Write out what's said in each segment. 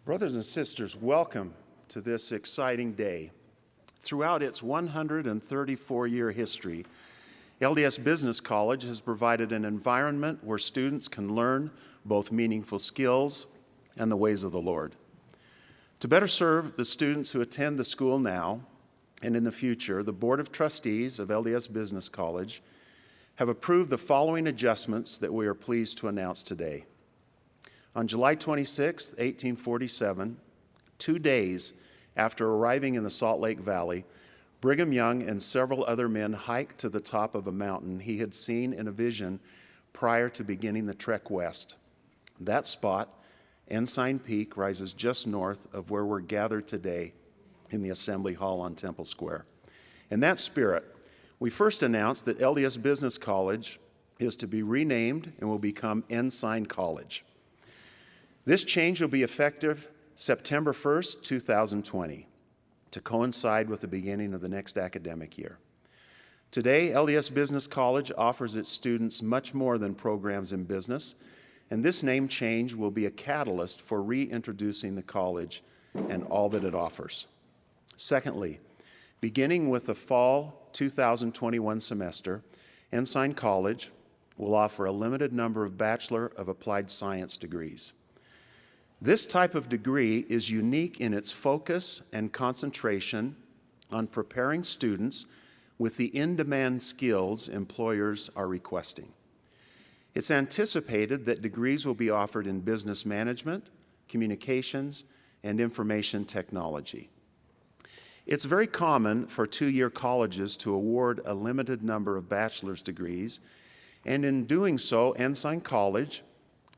Brothers and sisters, welcome to this exciting day. Throughout its 134-year history, LDS Business College has provided an environment where students can learn both meaningful skills and the ways of the Lord. To better serve the students who attend the school now and in the future, the Board of Trustees of LDS Business College have approved the following adjustments that we are pleased to announce today. On July 26, 1847, 2 days after arriving in the Salt Lake Valley, Brigham Young and several other men hiked to the top of a mountain he had seen in a vision prior to beginning the trek west. That spot, Ensign Peak, rises just north of where we're gathered today in the Assembly Hall on Temple Square. In that spirit, we first announced that LDS Business College is to be renamed and will become Ensign College. This change will be effective September 1st, 2020, to coincide with the beginning of the next academic year. Today, LDS Business College offers its students much more than programs in business, and this name change will be a catalyst for reintroducing the college and all that it offers. Secondly, beginning with the fall 2021 semester, Ensign College will offer a limited number of Bachelor of Applied Science degrees. This type of degree is unique in its focus and concentration on preparing students with the in-demand skills employers are requesting. It's anticipated that degrees will be offered in business management, communications, and information technology. It's very common for two-year colleges to award a limited number of bachelor's degrees, and in doing so, Ensign College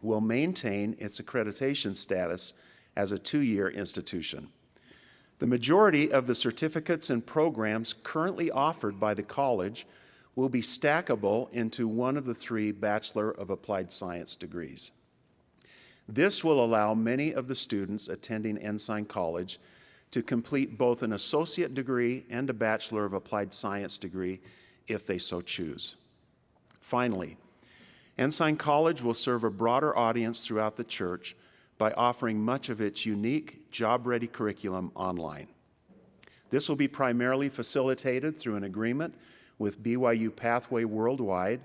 will maintain its accreditation status as a two-year institution. The majority of the certificates and programs currently offered by the college will be stackable into one of the three Bachelor of Applied Science degrees. This will allow many of the students attending Ensign College to complete both an associate degree and a Bachelor of Applied Science degree if they so choose. Finally, Ensign College will serve a broader audience throughout the church by offering much of its unique, job-ready curriculum online. This will be primarily facilitated through an agreement with BYU Pathway Worldwide,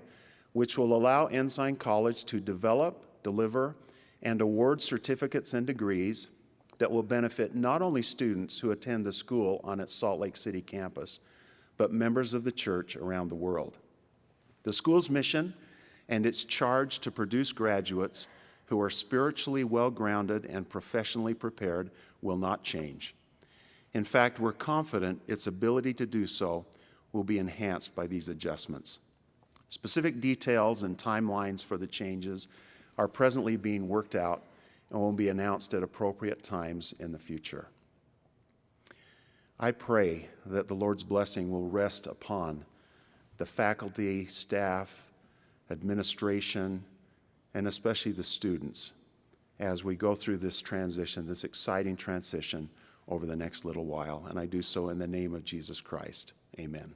which will allow Ensign College to develop, deliver, and award certificates and degrees that will benefit not only students who attend the school on its Salt Lake City campus, but members of the church around the world. The school's mission and its charge to produce graduates who are spiritually well-grounded and professionally prepared will not change. In fact, we're confident its ability to do so will be enhanced by these adjustments. Specific details and timelines for the changes are presently being worked out and will be announced at appropriate times in the future. I pray that the Lord's blessing will rest upon the faculty, staff, administration, and especially the students as we go through this transition, this exciting transition over the next little while. And I do so in the name of Jesus Christ. Amen.